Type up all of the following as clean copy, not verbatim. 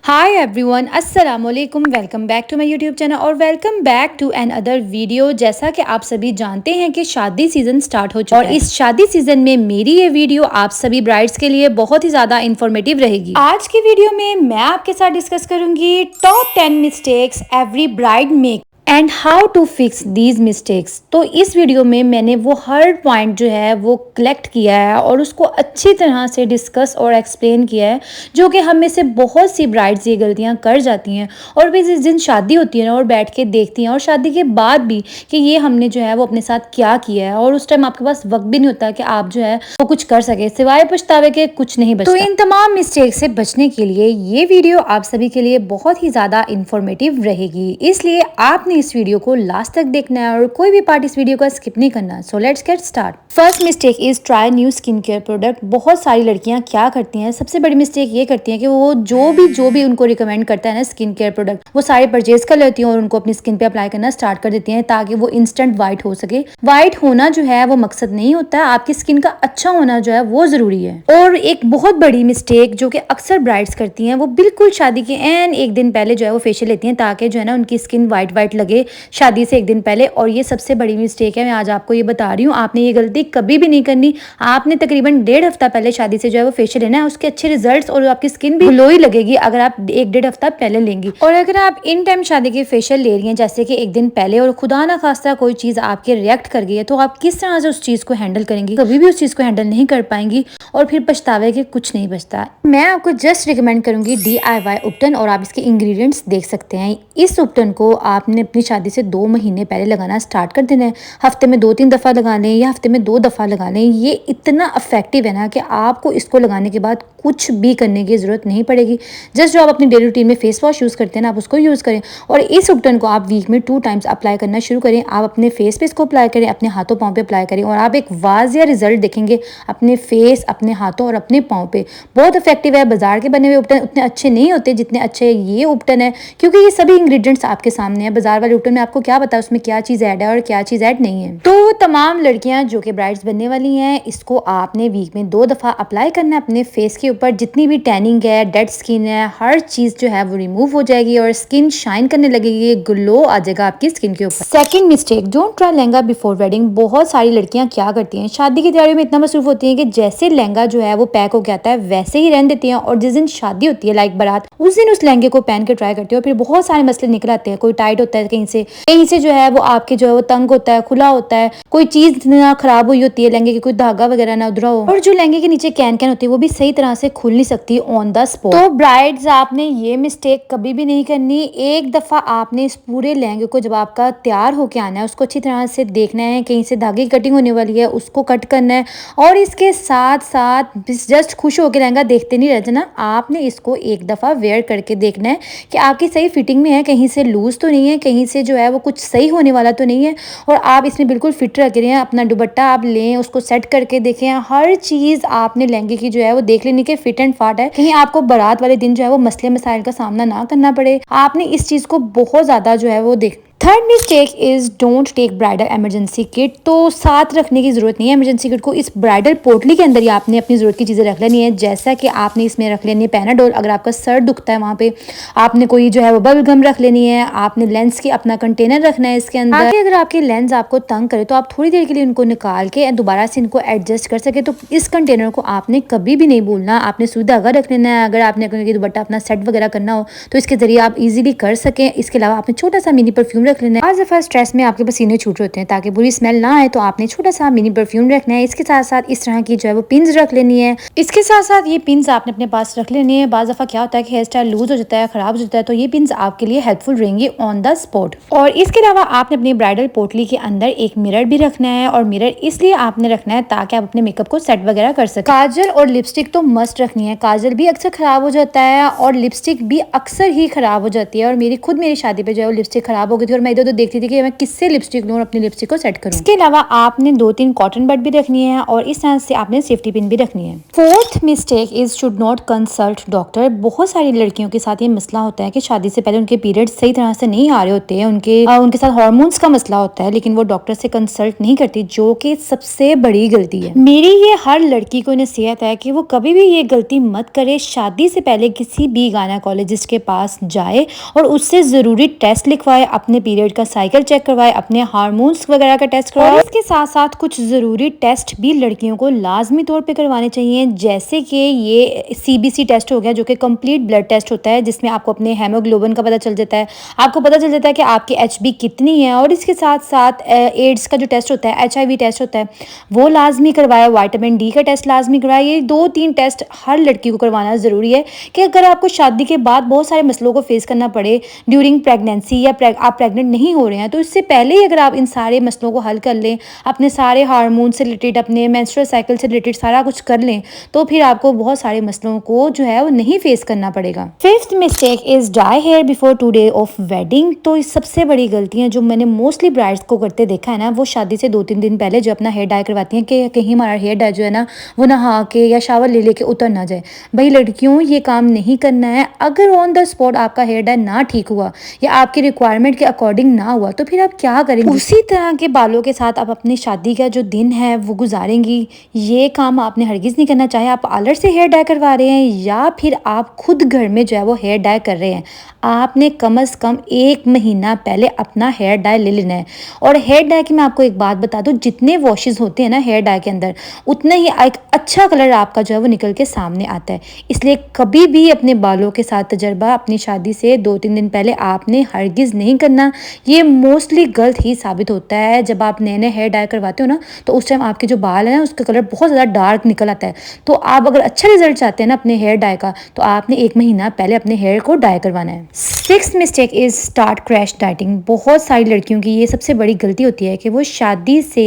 हाय everyone, अस्सलाम वालेकुम। Welcome back to my YouTube channel और welcome back to another video. जैसा कि आप सभी जानते हैं कि शादी सीज़न स्टार्ट हो चुका है और इस शादी सीज़न में मेरी ये वीडियो आप सभी ब्राइड्स के लिए बहुत ही ज़्यादा इंफॉर्मेटिव रहेगी। आज की वीडियो में मैं आपके साथ डिस्कस करूंगी top 10 mistakes every bride make and how to fix these mistakes. तो इस वीडियो में मैंने वो हर पॉइंट जो है वो कलेक्ट किया है और उसको अच्छी तरह से डिस्कस और एक्सप्लेन किया है, जो कि हम में से बहुत सी ब्राइड्स ये गलतियां कर जाती हैं और भी जिस दिन शादी होती है ना और बैठ के देखती हैं और शादी के बाद भी कि ये हमने जो है वो अपने साथ क्या किया है, और उस टाइम आपके पास वक्त भी नहीं होता कि आप जो है वो कुछ कर सके, सिवाय पछतावे के कुछ नहीं बचता। तो इन तमाम मिस्टेक से बचने के लिए ये वीडियो आप सभी के लिए बहुत ही ज़्यादा इंफॉर्मेटिव रहेगी, इसलिए आपने इस वीडियो को लास्ट तक देखना है और कोई भी पार्ट इस वीडियो का स्किप नहीं करना। So let's get start. First mistake is try new skin care product. बहुत सारी लड़कियां क्या करती हैं, सबसे बड़ी मिस्टेक ये करती हैं कि वो जो भी उनको रिकमेंड करता है ना स्किन केयर प्रोडक्ट, वो सारे परचेज कर लेती हैं और उनको अपनी स्किन पे अप्लाई करना स्टार्ट कर देती हैं ताकि वो इंस्टेंट वाइट हो सके। वाइट होना जो है वो मकसद नहीं होता है, आपकी स्किन का अच्छा होना जो है वो जरूरी है। और एक बहुत बड़ी मिस्टेक जो कि अक्सर ब्राइड्स करती हैं, वो बिल्कुल शादी के एन एक दिन पहले जो है वो फेशियल लेती हैं ताकि जो है ना उनकी स्किन वाइट लगे शादी से एक दिन पहले। और ये सबसे बड़ी मिस्टेक है, मैं आज आपको ये बता रही हूँ। आपने ये गलती कभी भी नहीं करनी। आपने तकरीबन 1.5 हफ्ता पहले शादी से जो है वो फेशियल लेना है, उसके अच्छे रिजल्ट्स और आपकी स्किन भी ग्लोई लगेगी अगर आप 1-1.5 हफ्ता पहले लेंगी। और अगर आप इन टाइम शादी के फेशियल ले रही हैं जैसे कि एक दिन पहले और खुदा ना खास्ता कोई चीज आपके रिएक्ट कर गई है, तो आप किस तरह से उस चीज को हैंडल करेंगी? कभी भी उस चीज को हैंडल नहीं कर पाएंगी और फिर पछतावे के कुछ नहीं बचता। मैं आपको जस्ट रिकमेंड करूंगी DIY उपटन, और आप इसके इंग्रेडिएंट्स देख सकते हैं। इस उपटन को आपने अपनी शादी से 2 महीने पहले लगाना स्टार्ट कर देना है। हफ्ते में 2-3 दफ़ा लगा लें या हफ्ते में 2 दफ़ा लगा लें। ये इतना इफेक्टिव है ना कि आपको इसको लगाने के बाद कुछ भी करने की ज़रूरत नहीं पड़ेगी। जस्ट जो आप अपनी डेली रूटीन में फेस वॉश यूज़ करते हैं ना, आप उसको यूज़ करें और इस उपटन को आप वीक में 2 टाइम्स अप्लाई करना शुरू करें। आप अपने फेस पे इसको अप्लाई करें, अपने हाथों पाँव पे अप्लाई करें और आप एक वाजिया रिजल्ट देखेंगे अपने फेस, अपने हाथों और अपने पाँव पे। बहुत इफेक्टिव है। बाजार के बने हुए उपटन उतने अच्छे नहीं होते जितने अच्छे ये उपटन है, क्योंकि ये सभी इंग्रेडिएंट्स आपके सामने है। बाजार वाले उपटन में आपको क्या पता उसमें क्या चीज़ ऐड है और क्या चीज़ ऐड नहीं है। तो तमाम लड़कियां जो कि ब्राइड्स बनने वाली हैं, इसको आपने वीक में 2 दफ़ा अप्लाई करना है अपने फेस के ऊपर। जितनी भी टैनिंग है, डेड स्किन है, हर चीज़ जो है वो रिमूव हो जाएगी और स्किन शाइन करने लगेगी, ग्लो आ जाएगा आपकी स्किन के ऊपर। Second mistake, don't try lehenga before wedding. बहुत सारी लड़कियां क्या करती हैं, शादी की तैयारी में इतना मसरूफ होती हैं कि जैसे लहंगा जो है वो पैक हो के आता है वैसे ही रहने देती हैं, और जिस दिन शादी होती है लाइक बारात, उस दिन उस लहंगे को पहन के ट्राई करती है और फिर बहुत सारे मसले निकल आते हैं। कोई टाइट होता है, कहीं से जो है वो आपके जो है वो तंग होता है, खुला होता है, कोई चीज ना खराब हुई होती है लहंगे की, कोई धागा वगैरह ना उधरा हो, और जो लहंगे के नीचे कैन कैन होती है वो भी सही तरह से खुल नहीं सकती ऑन द स्पॉट। तो ब्राइड्स आपने ये मिस्टेक कभी भी नहीं करनी। एक दफा आपने इस पूरे लहंगे को जब आपका तैयार होके आना है, उसको अच्छी तरह से देखना है, कहीं से धागे की कटिंग होने वाली है उसको कट करना है, और इसके साथ साथ जस्ट खुश होकर लहंगा देखते नहीं रह जाना। आपने इसको एक दफा वेयर करके देखना है कि आपकी सही फिटिंग में है, कहीं से लूज तो नहीं है, कहीं से जो है वो कुछ सही होने वाला तो नहीं है, और आप इसमें बिल्कुल फिट रख रहे हैं। अपना दुपट्टा आप लें, उसको सेट करके देखें, हर चीज़ आपने लहंगे की जो है वो देख लेनी कि फिट एंड फाट है, कहीं आपको बारात वाले दिन जो है वो मसले मसाइल का सामना ना करना पड़े। आपने इस चीज़ को बहुत ज़्यादा जो है वो देख। Third mistake is don't take bridal emergency kit. तो साथ रखने की जरूरत नहीं है इमरजेंसी किट को। इस ब्राइडल पोटली के अंदर ही आपने अपनी जरूरत की चीज़ें रख लेनी है, जैसा कि आपने इसमें रख लेनी है पैनाडोल, अगर आपका सर दुखता है वहाँ पे आपने कोई जो है वो बबल गम रख लेनी है। आपने लेंस की अपना कंटेनर रखना है इसके अंदर, अगर आपके लेंस आपको तंग करे तो आप थोड़ी देर के लिए उनको निकाल के दोबारा से इनको एडजस्ट कर सके। तो इस कंटेनर को आपने कभी भी नहीं भूलना। आपने सुई धागा रख लेना है, अगर आपने दुपट्टा अपना सेट वगैरह करना हो तो इसके जरिए आप इजीली कर सकें। इसके अलावा आपने छोटा सा मिनी परफ्यूम रख लेना है। आज दफ़ा स्ट्रेस में आपके पसीने छूट होते हैं, ताकि बुरी स्मेल ना आए तो आपने छोटा सा मिनी परफ्यूम रखना है। इसके साथ साथ इस तरह की जो है वो पिन्स रख लेनी है। इसके साथ साथ ये पिन्स आपने अपने पास रख लेनी है। बाज़ दफ़ा क्या होता है कि हेयर स्टाइल लूज हो जाता है, खराब हो जाता है, तो ये पिन्स आपके लिए हेल्पफुल रहेंगी ऑन द स्पॉट। और इसके अलावा आपने अपनी ब्राइडल पोटली के अंदर एक मिरर भी रखना है, और मिरर इसलिए आपने रखना है ताकि आप अपने मेकअप को सेट वगैरह कर सकें। काजल और लिपस्टिक तो मस्ट रखनी है। काजल भी अक्सर खराब हो जाता है और लिपस्टिक भी अक्सर ही खराब हो जाती है, और मेरी शादी पे जो है वो लिपस्टिक खराब हो गई थी और मैं इधर उधर देखती थी कि मैं किससे लिपस्टिक लूँ और अपनी लिपस्टिक को सेट करूँ। इसके अलावा आपने 2-3 कॉटन बड भी रखनी है और इस तरह से आपने सेफ्टी पिन भी रखनी है। Fourth mistake is should not consult doctor. बहुत सारी लड़कियों के साथ ये मसला होता है कि शादी से पहले उनके पीरियड सही तरह से नहीं आ रहे होते हैं, उनके साथ हार्मोन्स का मसला होता है, लेकिन वो डॉक्टर से कंसल्ट नहीं करती, जो कि सबसे बड़ी गलती है। मेरी ये हर लड़की को नसीहत है कि वो कभी भी ये गलती मत करे। शादी से पहले किसी भी गायनेकोलॉजिस्ट के पास जाए और उससे जरूरी टेस्ट लिखवाए, अपने पीरियड का साइकिल चेक करवाए, अपने हार्मोन्स वगैरह का टेस्ट करवाए। और इसके साथ साथ कुछ जरूरी टेस्ट भी लड़कियों को लाजमी तौर पे करवाने चाहिए, जैसे कि ये CBC टेस्ट हो गया, जो कि कंप्लीट ब्लड टेस्ट होता है, जिसमें आपको अपने हेमोग्लोबिन का पता चल जाता है, आपको पता चल जाता है कि आपकी HB कितनी है। और इसके साथ साथ एड्स का जो टेस्ट होता है, HIV टेस्ट होता है, वो लाजमी करवाए, विटामिन D का टेस्ट लाजमी करवाए। ये 2-3 टेस्ट हर लड़की को करवाना ज़रूरी है कि अगर आपको शादी के बाद बहुत सारे मसलों को फेस करना पड़े ड्यूरिंग प्रेगनेंसी या आप प्रेग्नेंट नहीं हो रहे हैं, तो इससे पहले ही अगर आप इन सारे मसलों को हल कर लें, अपने सारे हार्मोन से रिलेटेड, अपने मेंस्ट्रुअल साइकिल से रिलेटेड सारा कुछ कर लें, तो फिर आपको बहुत सारे मसलों को जो है वो नहीं फेस करना पड़ेगा। Fifth mistake is dye hair before 2 days of wedding. तो इस सबसे बड़ी गलती है जो मैंने मोस्टली ब्राइड्स को करते देखा है ना, वो शादी से 2-3 दिन पहले जो अपना हेयर डाई करवाती हैं कि कहीं हमारा हेयर डाई जो है ना वो नहा के या शावर ले लेके उतर ना जाए। भाई लड़कियों, ये काम नहीं करना है। अगर ऑन द स्पॉट आपका हेयर डाई ना ठीक हुआ या आपकी रिक्वायरमेंट के अकॉर्डिंग ना हुआ, तो फिर आप क्या करेंगे? उसी तरह के बालों के साथ आप अपनी शादी का जो दिन है वो गुजारेंगी। ये काम आपने हरगिज़ नहीं करना, चाहे आप पार्लर से हेयर डाई करवा रहे हैं या फिर आप खुद घर में जो है वो हेयर डाई कर रहे हैं। आपने कम से कम 1 महीना पहले अपना हेयर डाई ले लेना है। और हेयर डाई की मैं आपको एक बात बता दूं, जितने वॉशेस होते हैं ना हेयर डाई के अंदर, उतना ही एक अच्छा कलर आपका जो है वो निकल के सामने आता है। इसलिए कभी भी अपने बालों के साथ तजर्बा अपनी शादी से 2-3 दिन पहले आपने हरगिज़ नहीं करना। ये मोस्टली गलत ही साबित होता है। जब आप नए नए हेयर डाई करवाते हो ना, तो उस टाइम आपके जो बाल है ना उसका कलर बहुत ज़्यादा डार्क निकल आता है। तो आप अगर अच्छा रिजल्ट चाहते हैं ना अपने हेयर डाई का, तो आपने 1 महीना पहले अपने हेयर को डाई करवाना है। 6th mistake is start crash dieting. बहुत सारी लड़कियों की ये सबसे बड़ी गलती होती है कि वो शादी से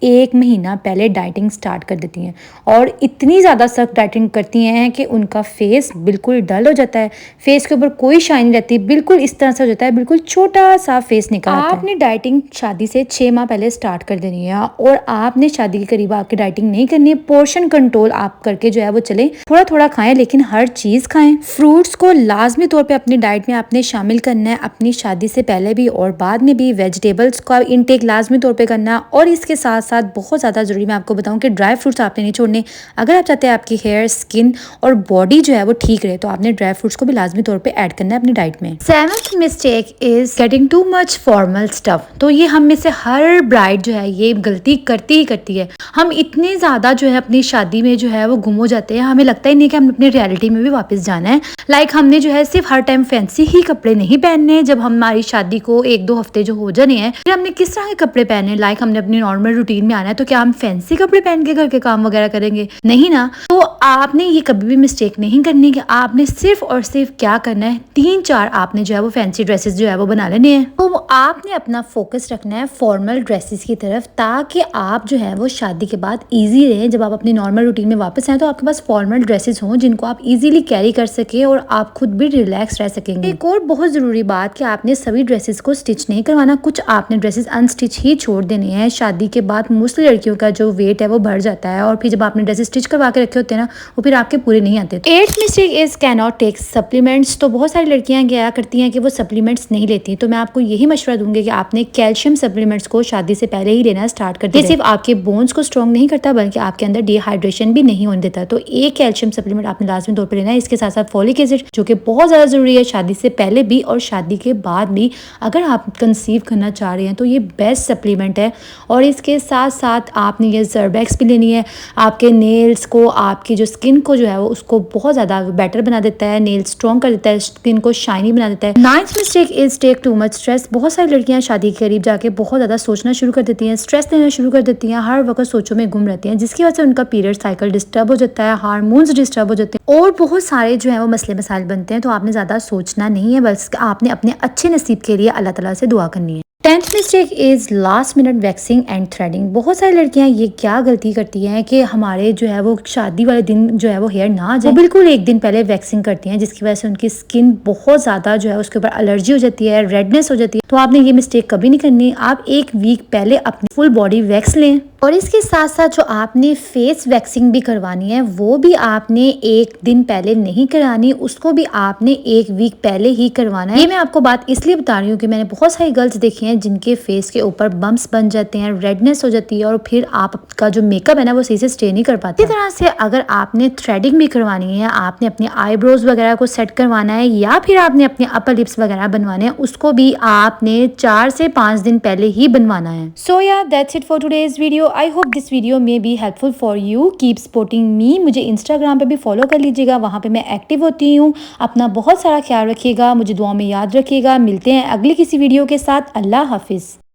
1 महीना पहले डाइटिंग स्टार्ट कर देती हैं और इतनी ज़्यादा सख्त डाइटिंग करती हैं कि उनका फेस बिल्कुल डल हो जाता है, फेस के ऊपर कोई शाइन नहीं रहती, बिल्कुल इस तरह से हो जाता है, बिल्कुल छोटा सा फेस निकल आता है। आपने डाइटिंग शादी से 6 माह पहले स्टार्ट कर देनी है और आपने शादी के करीब आके डाइटिंग नहीं करनी है। पोर्शन कंट्रोल आप करके जो है वो चले, थोड़ा थोड़ा खाएं लेकिन हर चीज़ खाएं। फ्रूट्स को लाजमी तौर पे अपनी डाइट में आपने शामिल करना है, अपनी शादी से पहले भी और बाद में भी। वेजिटेबल्स का इनटेक लाजमी तौर पे करना। और इसके साथ साथ बहुत ज़्यादा ज़रूरी मैं आपको बताऊं कि ड्राई फ्रूट्स आपने नहीं छोड़ने। अगर आप चाहते हैं आपकी हेयर, स्किन और बॉडी जो है वो ठीक रहे, तो आपने ड्राई फ्रूट्स को भी लाजमी तौर पे ऐड करना है अपनी डाइट में। 7th mistake is getting too much formal stuff. तो ये हम में से हर ब्राइड जो है ये गलती करती ही करती है। हम इतने ज़्यादा जो है अपनी शादी में जो है वो गुम हो जाते हैं, हमें लगता ही नहीं कि हम अपनी रियलिटी में भी वापस जाना है। हमने जो है सिर्फ हर टाइम फैंसी ही कपड़े नहीं पहनने। जब हमारी शादी को 1-2 हफ्ते जो हो जाने हैं, फिर हमने किस तरह के कपड़े पहने? हमने अपनी नॉर्मल रूटीन में आना है, तो क्या हम फैंसी कपड़े पहन के घर के काम वगैरह करेंगे? नहीं ना। तो आपने ये कभी भी मिस्टेक नहीं करनी कि आपने सिर्फ और सिर्फ क्या करना है, 3-4 आपने जो है वो फैंसी ड्रेसेस जो है वो बना लेने हैं। तो आपने अपना फोकस रखना है फॉर्मल ड्रेसेस की तरफ, ताकि आप जो है वो शादी के बाद इजी रहे। जब आप अपनी नॉर्मल रूटीन में वापस आए तो आपके पास फॉर्मल ड्रेसेस हों जिनको आप इजीली कैरी कर सके और आप खुद भी रिलैक्स रह सकेंगे। एक और बहुत जरूरी बात कि आपने सभी ड्रेसेस को स्टिच नहीं करवाना, कुछ आपने ड्रेसेस अनस्टिच ही छोड़ देने हैं। शादी के बाद मोस्टली लड़कियों का जो वेट है वो बढ़ जाता है और फिर जब आपने ड्रेसेस स्टिच करवा के रखे होते हैं ना, वो फिर आपके पूरे नहीं आते। 8th mistake is can not take supplements. तो बहुत सारी लड़कियां क्या करती हैं कि वो सप्लीमेंट्स नहीं लेती। तो मैं आपको यही मशवरा दूंगी कि आपने कैल्शियम सप्लीमेंट्स को शादी से पहले ही लेना स्टार्ट कर दिया। सिर्फ आपके बोन्स को स्ट्रॉन्ग नहीं करता बल्कि आपके अंदर डिहाइड्रेशन भी नहीं होने देता। तो एक कैल्शियम सप्लीमेंट आपने लाजमी तौर पर लेना है। इसके साथ साथ फॉलिक एसिड, जो कि बहुत ज़्यादा ज़रूरी है शादी से पहले भी और शादी के बाद भी। अगर आप कंसीव करना चाह रहे हैं तो ये बेस्ट सप्लीमेंट है। और इसके साथ साथ आपने ये ज़र्बैक्स भी लेनी है। आपके नेल्स को, आपकी जो स्किन को जो है वो उसको बहुत ज़्यादा बेटर बना देता है, नेल स्ट्रॉन्ग कर देता है, स्किन को शाइनी बना देता है। 9th mistake is take too much stress. बहुत सारी लड़कियां शादी के करीब जाके बहुत ज़्यादा सोचना शुरू कर देती हैं, स्ट्रेस लेना शुरू कर देती हैं, हर वक्त सोचों में गुम रहती हैं, जिसकी वजह से उनका पीरियड साइकिल डिस्टर्ब हो जाता है, हार्मोन्स डिस्टर्ब हो जाते हैं और बहुत सारे जो है वो मसले मसाइल बनते हैं। तो आपने ज़्यादा सोचना नहीं है, बस आपने अपने अच्छे नसीब के लिए अल्लाह ताला से दुआ करनी है। 10th mistake is last minute waxing and threading. बहुत सारी लड़कियां ये क्या गलती करती हैं कि हमारे जो है वो शादी वाले दिन जो है वो हेयर ना आ जाए, वो बिल्कुल एक दिन पहले वैक्सिंग करती हैं, जिसकी वजह से उनकी स्किन बहुत ज़्यादा जो है उसके ऊपर एलर्जी हो जाती है, रेडनेस हो जाती है। तो आपने ये मिस्टेक कभी नहीं करनी। आप एक वीक पहले अपनी फुल बॉडी वैक्स लें, और इसके साथ साथ जो आपने फेस वैक्सिंग भी करवानी है वो भी आपने एक दिन पहले नहीं करानी, उसको भी आपने एक वीक पहले ही करवाना है। ये मैं आपको बात इसलिए बता रही हूँ कि मैंने बहुत सारी गर्ल्स देखी हैं जिनके फेस के ऊपर बम्प्स बन जाते हैं, रेडनेस हो जाती है, और फिर आपका जो मेकअप है ना वो सही से स्टे नहीं कर पाते। इसी तरह से अगर आपने थ्रेडिंग भी करवानी है, आपने अपने आईब्रोज वगैरह को सेट करवाना है, या फिर आपने अपने अपर लिप्स वगैरह बनवाने हैं, उसको भी आपने 4 से 5 दिन पहले ही बनवाना है। So yeah that's it for today's video. I hope this video may be helpful for you. Keep supporting me. मुझे इंस्टाग्राम पे भी फॉलो कर लीजिएगा, वहाँ पे मैं एक्टिव होती हूँ। अपना बहुत सारा ख्याल रखिएगा, मुझे दुआ में याद रखिएगा। मिलते हैं अगली किसी वीडियो के साथ। अल्लाह हाफिज़।